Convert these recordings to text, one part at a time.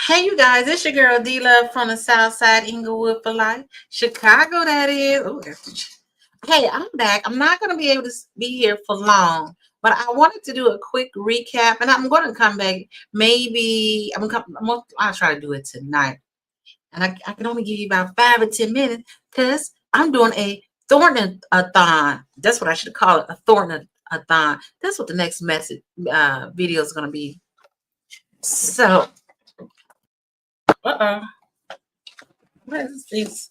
Hey, you guys, it's your girl D Love from the South Side, Inglewood for life, Chicago. That is. Ooh, hey, I'm back. I'm not going to be able to be here for long, but I wanted to do a quick recap, and I'm going to come back. Maybe I'll try to do it tonight, and I can only give you about 5 or 10 minutes because I'm doing a Thornton-a-thon. That's what I should call it, a Thornton-a-thon. That's what the next message video is going to be. So. What is this?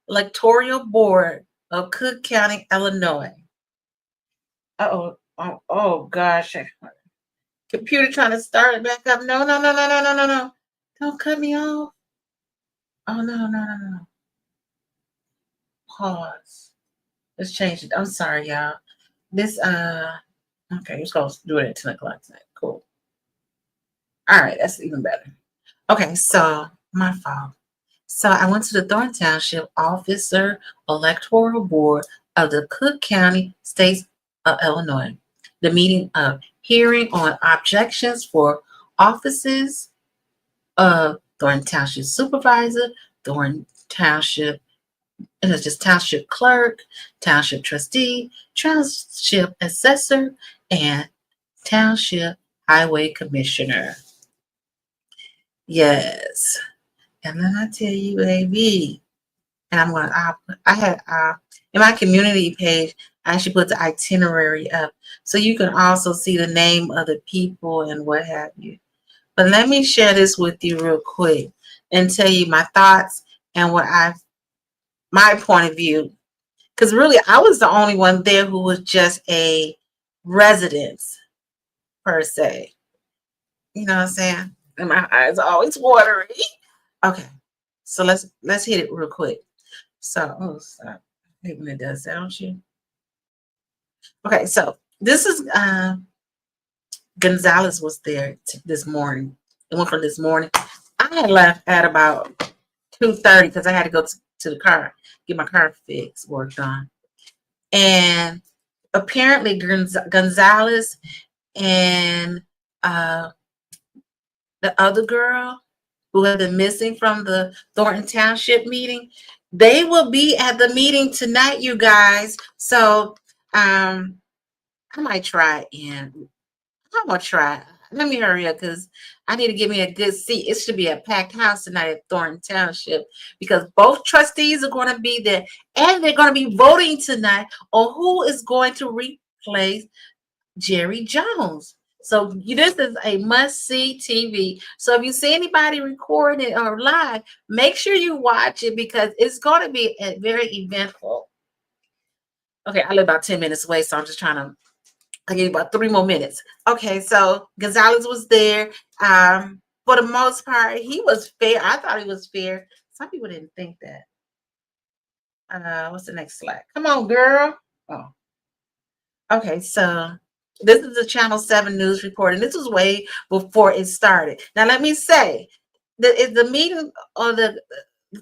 Electoral Board of Cook County, Illinois. Oh gosh. Computer trying to start it back up. No. Don't cut me off. Oh, no. Pause. Let's change it. I'm sorry, y'all. This, okay, you're supposed to do it at 10 o'clock tonight. Cool. All right, that's even better. Okay, so my fault. So I went to the Thornton Township Officer Electoral Board of the Cook County, State of Illinois. The meeting of hearing on objections for offices of Thornton Township Supervisor, Thornton Township, and it's just Township Clerk, Township Trustee, Township Assessor, and Township Highway Commissioner. Yes. And then I tell you, baby, and I had in my community page, I actually put the itinerary up so you can also see the name of the people and what have you. But let me share this with you real quick and tell you my thoughts and my point of view. Because really, I was the only one there who was just a resident, per se. You know what I'm saying? And my eyes are always watery. Okay, so let's hit it real quick. So, stop. I hate when it does that, don't you? Okay, so this is Gonzalez was there this morning. It went from this morning. I had left at about 2:30 because I had to go to the car, get my car fixed, worked on. And apparently Gonzalez and the other girl who had been missing from the Thornton Township meeting, they will be at the meeting tonight, you guys. So I might try and I'm gonna try. Let me hurry up because I need to give me a good seat. It should be a packed house tonight at Thornton Township because both trustees are going to be there and they're going to be voting tonight on who is going to replace Jerry Jones. So this is a must-see TV. So if you see anybody recording it or live, make sure you watch it because it's going to be very eventful. Okay, I live about 10 minutes away, so I'm just trying to I gave about 3 more minutes. Okay, so Gonzalez was there. For the most part, he was fair. I thought he was fair. Some people didn't think that. What's the next slide? Come on, girl. Oh, okay. So this is the Channel 7 news report, and this was way before it started. Now, let me say, the meeting or the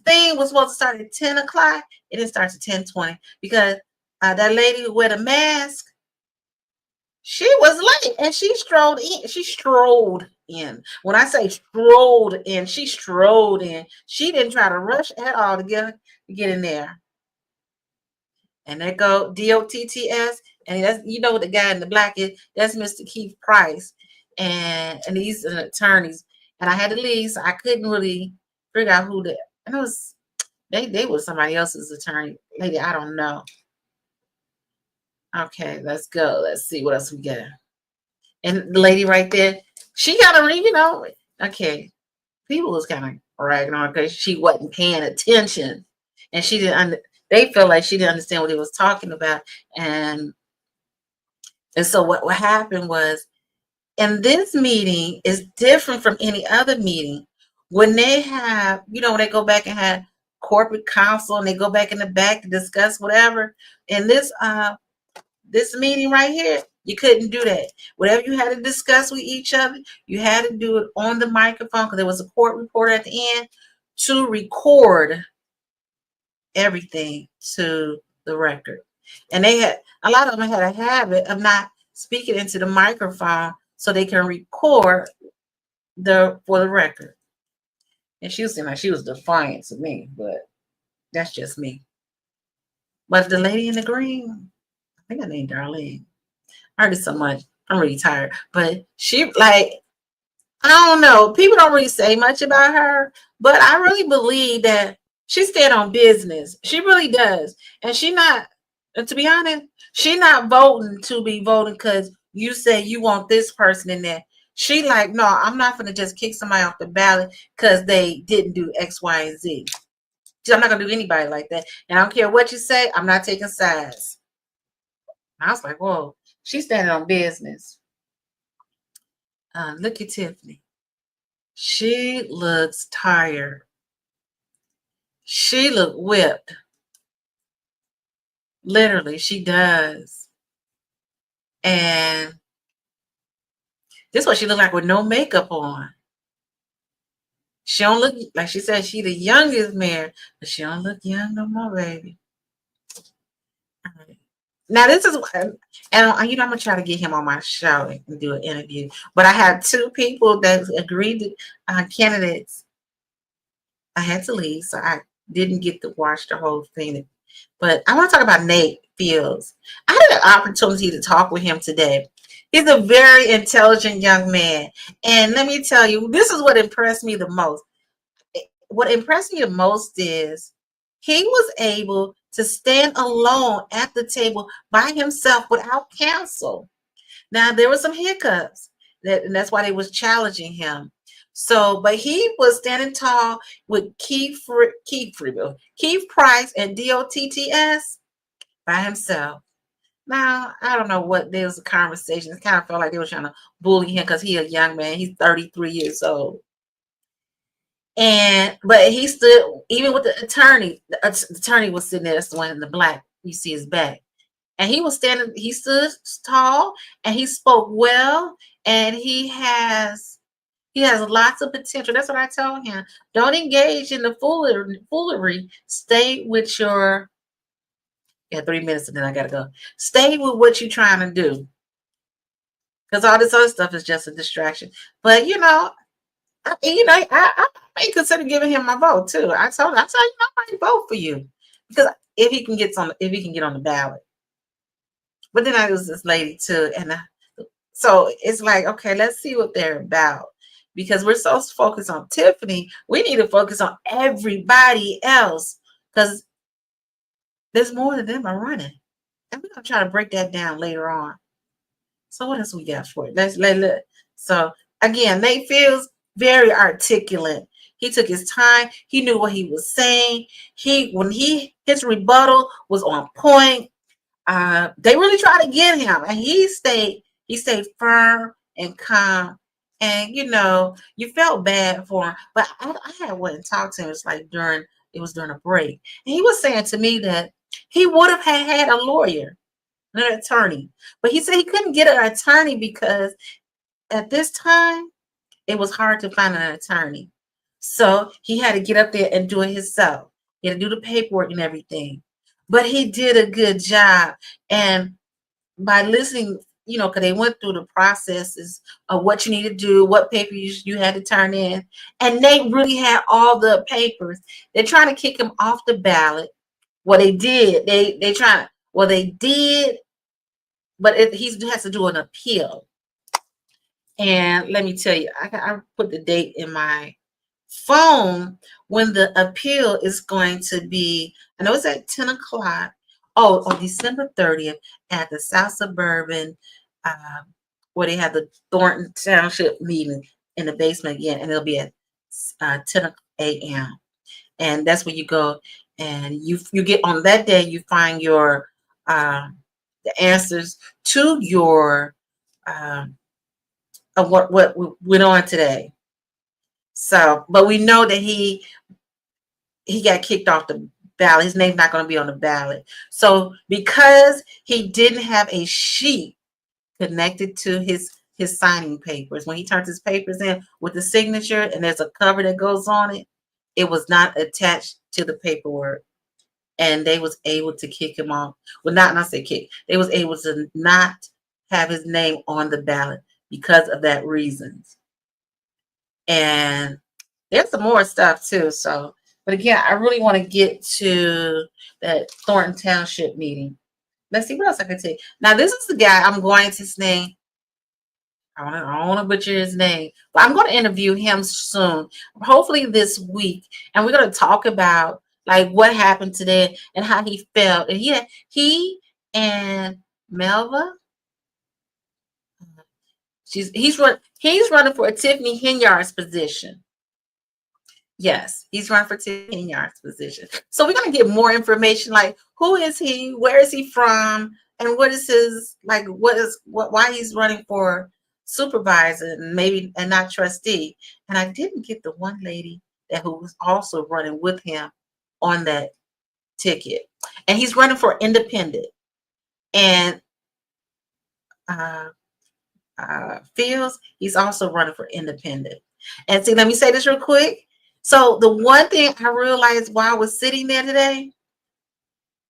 thing was supposed to start at 10 o'clock. It didn't start at 10:20 because that lady who wore the mask, she was late and she strolled in. She strolled in. When I say strolled in, she strolled in. She didn't try to rush at all to get in there. And there go DOTTS. And that's, you know what the guy in the black is? That's Mr. Keith Price. And these are attorneys. And I had to leave, so I couldn't really figure out who and it was they were somebody else's attorney. Lady, I don't know. Okay, let's go. Let's see what else we got. And the lady right there, she got to, okay. People was kind of ragging on her because she wasn't paying attention, and she didn't. They felt like she didn't understand what he was talking about, and so what happened was, in this meeting is different from any other meeting. When they have, when they go back and have corporate counsel, and they go back in the back to discuss whatever. In this meeting right here, You couldn't do that. Whatever you had to discuss with each other, you had to do it on the microphone because there was a court reporter at the end to record everything to the record. And they had, a lot of them had a habit of not speaking into the microphone so they can record for the record. And she was saying like she was defiant to me, but that's just me. But the lady in the green, I think her name Darlene. I heard it so much. I'm really tired. But she like, I don't know. People don't really say much about her, but I really believe that she stand on business. She really does. And she not, to be honest, she not voting to be voting because you say you want this person in there. She like, no, I'm not going to just kick somebody off the ballot because they didn't do X, Y, and Z. I'm not going to do anybody like that. And I don't care what you say. I'm not taking sides. And I was like, whoa, she's standing on business. Look at Tiffany. She looks tired. She looked whipped. Literally, she does. And this is what she looked like with no makeup on. She don't look, like she said, she the youngest mayor, but she don't look young no more, baby. All right. Now this is, and I'm gonna try to get him on my show and do an interview. But I had two people that agreed to candidates. I had to leave, so I didn't get to watch the whole thing. But I want to talk about Nate Fields. I had an opportunity to talk with him today. He's a very intelligent young man. And let me tell you, this is what impressed me the most. What impressed me the most is he was able to stand alone at the table by himself without counsel. Now, there were some hiccups, and that's why they was challenging him. So, but he was standing tall with Keith Price and DOTTS by himself. Now, I don't know what there was a conversation. It kind of felt like they were trying to bully him because he's a young man. He's 33 years old. But he stood, even with the attorney. The attorney was sitting there, that's the one in the black. You see his back. And he was standing, he stood tall and he spoke well. And he has lots of potential. That's what I told him. Don't engage in the foolery. Stay with your, 3 minutes and then I gotta go. Stay with what you're trying to do. Because all this other stuff is just a distraction. But I may consider giving him my vote too. I told him, I might vote for you. Because if he can get on the ballot. But then I was this lady too. And so it's like, okay, let's see what they're about. Because we're so focused on Tiffany, we need to focus on everybody else. Because there's more than them are running. And we're going to try to break that down later on. So what else we got for it? Let's look. So again, Nate Fields, very articulate. He took his time. He knew what he was saying. His rebuttal was on point. They really tried to get him, and he stayed firm and calm. And you felt bad for him. But I had went and talked to him. It's like during a break, and he was saying to me that he would have had a lawyer, an attorney, but he said he couldn't get an attorney because at this time it was hard to find an attorney. So he had to get up there and do it himself. He had to do the paperwork and everything. But he did a good job. And by listening, because they went through the processes of what you need to do, what papers you had to turn in. And they really had all the papers. They're trying to kick him off the ballot. What they did, they did, but he has to do an appeal. And let me tell you, I put the date in my phone when the appeal is going to be. I know it's at 10 o'clock. Oh, on December 30th at the South Suburban, where they have the Thornton Township meeting in the basement again, and it'll be at 10 a.m. And that's where you go, and you get on that day. You find your the answers to your of what went on today. So, but we know that he got kicked off the ballot. His name's not going to be on the ballot. So because he didn't have a sheet, connected to his signing papers. When he turns his papers in with the signature and there's a cover that goes on it, it was not attached to the paperwork. And they was able to kick him off. Well, not say kick. They was able to not have his name on the ballot because of that reason. And there's some more stuff too. So, but again, I really want to get to that Thornton Township meeting. Let's see what else I can take. Now, this is the guy I'm going to name. I don't want to butcher his name, but I'm going to interview him soon, hopefully this week. And we're going to talk about like what happened today and how he felt. And he and Melva, he's running for a Tiffany Henyard's position. Yes, he's running for Tiffany Henyard's position. So we're going to get more information, like who is he, where is he from, and what is his why he's running for supervisor and not trustee. And I didn't get the one lady who was also running with him on that ticket, and he's running for independent. And Fields, he's also running for independent. And see, let me say this real quick. So the one thing I realized while I was sitting there today,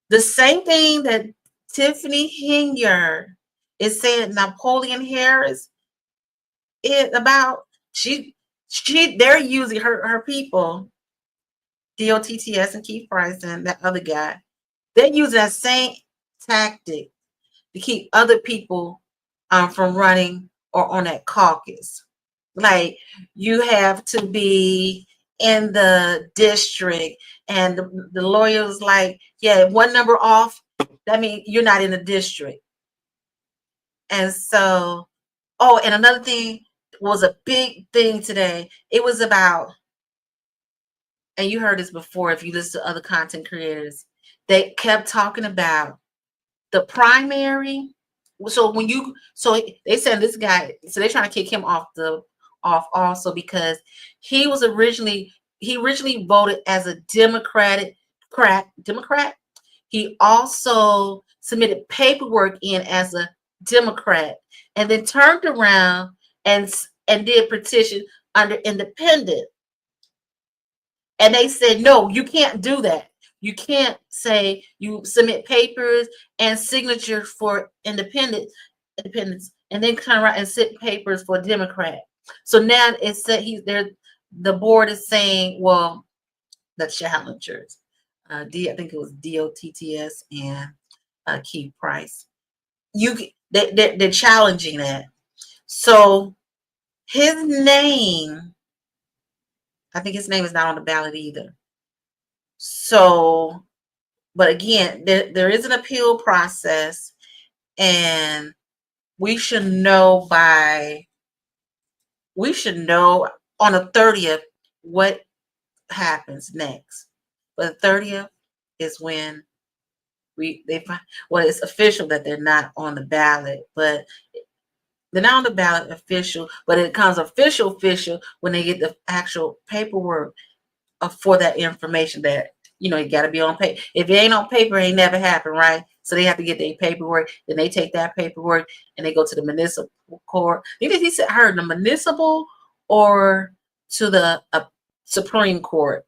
the same thing that Tiffany Henyard is saying Napoleon Harris about, they're using her people, DOTTS and Keith Price and that other guy. They're using that same tactic to keep other people from running or on that caucus. Like, you have to be in the district, and the lawyer was like, yeah, one number off, that means you're not in the district. And so, and another thing was a big thing today. It was about, and you heard this before if you listen to other content creators, they kept talking about the primary. So they said this guy, so they're trying to kick him off also because he originally voted as a Democrat. He also submitted paperwork in as a Democrat, and then turned around and did petition under independent. And they said, no, you can't do that. You can't say you submit papers and signatures for independence, and then turn around and sit papers for Democrat. So now it's that the board is saying, well, the challengers, I think it was DOTTS and Keith Price. They're challenging that. So his name, I think his name is not on the ballot either. So, but again, there is an appeal process, and we should know on the 30th what happens next. But the 30th is when it's official that they're not on the ballot, but they're not on the ballot official, but it becomes official when they get the actual paperwork for that information that, you got to be on paper. If it ain't on paper, it ain't never happened, right? So they have to get their paperwork. Then they take that paperwork and they go to the municipal court. He said, the municipal or to the Supreme Court.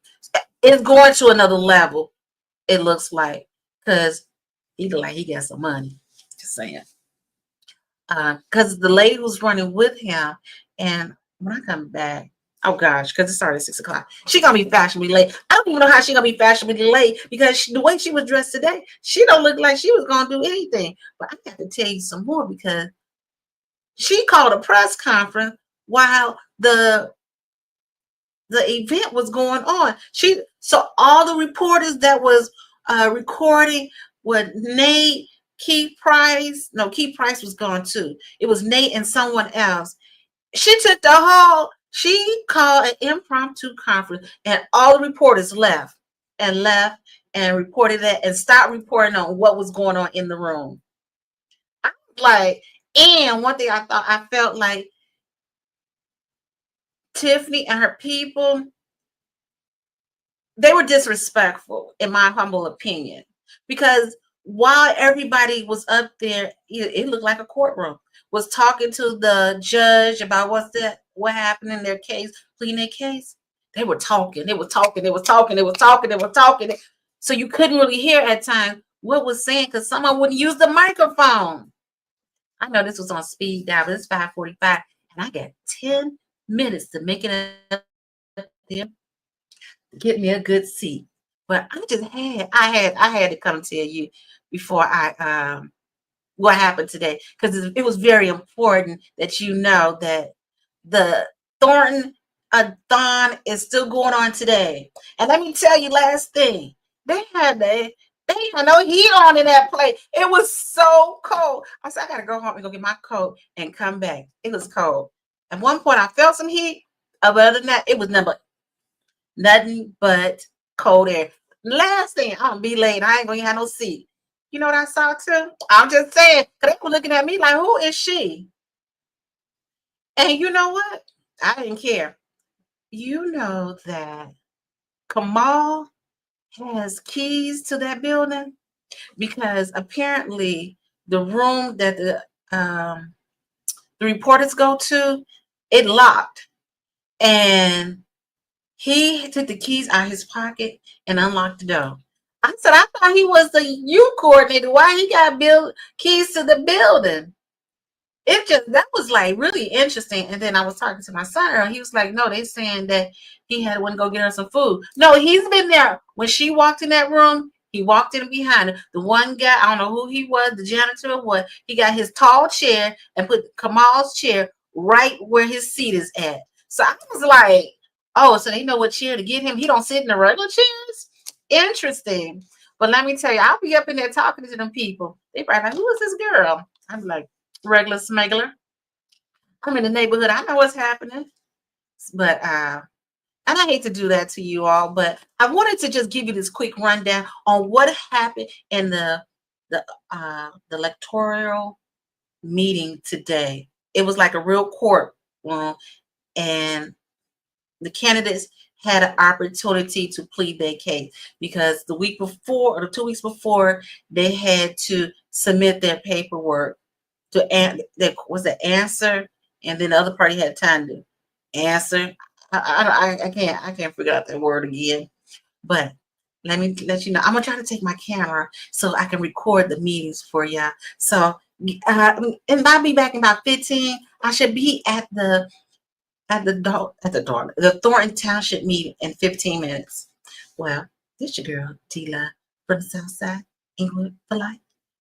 It's going to another level, it looks like, because he look like he got some money. Just saying. Because the lady was running with him, and when I come back, oh gosh, because it started at 6 o'clock. She gonna be fashionably late. I don't even know how she gonna be fashionably late because the way she was dressed today, she don't look like she was gonna do anything. But I got to tell you some more because she called a press conference while the event was going on. So all the reporters that was recording with Nate, Keith Price was gone too. It was Nate and someone else. She called an impromptu conference, and all the reporters left and reported that and stopped reporting on what was going on in the room. I was like, and one thing I felt like Tiffany and her people, they were disrespectful, in my humble opinion, because while everybody was up there, it looked like a courtroom, was talking to the judge about what happened in their case, pleading their case. They were talking, they were talking, they were talking, they were talking, they were talking. So you couldn't really hear at times what was saying because someone wouldn't use the microphone. I know this was on speed dial, but it's 5:45, and I got 10 minutes to make it up there, get me a good seat. But I had to come tell you before what happened today, because it was very important that you know that the Thornton thon is still going on today. And let me tell you, last thing, they had no heat on in that place. It was so cold. I said, I gotta go home and go get my coat and come back. It was cold. At one point, I felt some heat. But other than that, it was nothing but cold air. Last thing, I'm gonna be late. I ain't gonna have no seat. You know what I saw too? I'm just saying, because they were looking at me like, who is she? And you know what? I didn't care. You know that Kamal has keys to that building because apparently the room that the reporters go to, it locked. And he took the keys out of his pocket and unlocked the door. I said, I thought he was the U coordinator. Why he got keys to the building? That was like really interesting. And then I was talking to my son. He was like, no, they saying that he had to go get her some food. No, he's been there. When she walked in that room, he walked in behind her. The one guy, I don't know who he was, the janitor or what, he got his tall chair and put Kamal's chair right where his seat is at. So I was like, oh, so they know what chair to get him. He don't sit in the regular chairs? Interesting. But let me tell you, I'll be up in there talking to them people. They probably like, who is this girl? I'm like, regular smuggler. I'm in the neighborhood. I know what's happening. But and I hate to do that to you all, but I wanted to just give you this quick rundown on what happened in the electoral meeting today. It was like a real court room, and the candidates had an opportunity to plead their case because the week before or the 2 weeks before, they had to submit their paperwork to answer, and then the other party had time to answer. I can't figure out that word again. But let me let you know. I'm gonna try to take my camera so I can record the meetings for y'all. So and I'll be back in about 15. I should be at the Thornton Township meeting in 15 minutes. Well, this your girl, Tila from the South Side, England for life.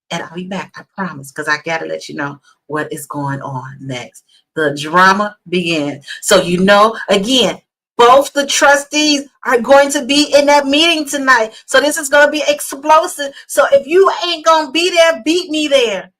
And I'll be back, I promise, because I gotta let you know what is going on next. The drama begins. So you know, again, both the trustees are going to be in that meeting tonight. So this is gonna be explosive. So if you ain't gonna be there, beat me there.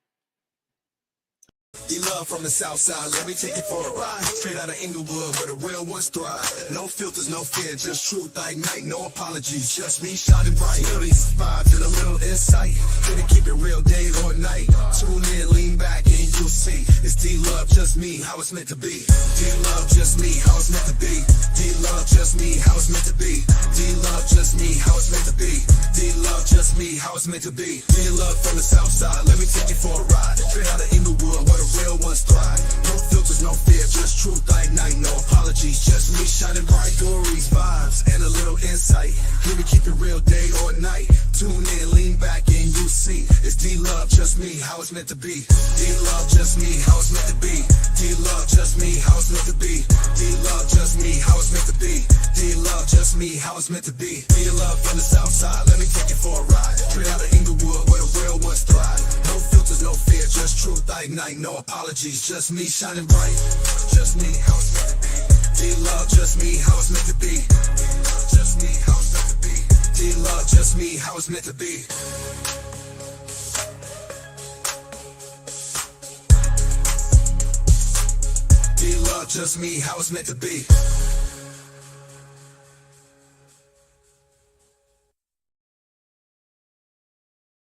D-Love from the South Side, let me take you for a ride. Straight out of Inglewood, where the real ones thrive. No filters, no fear, just truth like night. No apologies, just me shining bright. These vibes and a little insight. Gonna keep it real day or night. Tune in, lean back, and you'll see. It's D-Love, just me, how it's meant to be. D-Love, just me, how it's meant to be. D-Love, just me, how it's meant to be. D-Love, just me, how it's meant to be. D-Love, just me, how it's meant to be. D-Love from the South Side, let me take you for a ride. Straight out of Inglewood, where the real ones thrive. No filters, no fear, just truth like night. No apologies, just me shining bright. Stories, vibes, and a little insight. Let me keep it real day or night. Tune in, lean back, and you see. It's D-Love, just me, how it's meant to be. D-Love, just me, how it's meant to be. D-Love, just me, how it's meant to be. D-Love, just me, how it's meant to be. D-Love, just me, how it's meant to be. D-Love from the South Side, let me take you for a ride. Straight out of Inglewood, where the real ones thrive. No filters, no fear, just truth like night. No apologies, just me shining bright. Just me, how it's meant to be. D-Love, just me, how it's meant to be. Just me, how it's meant to be. D-Love, just me, how it's meant to be. D-Love, just me, how it's meant to be.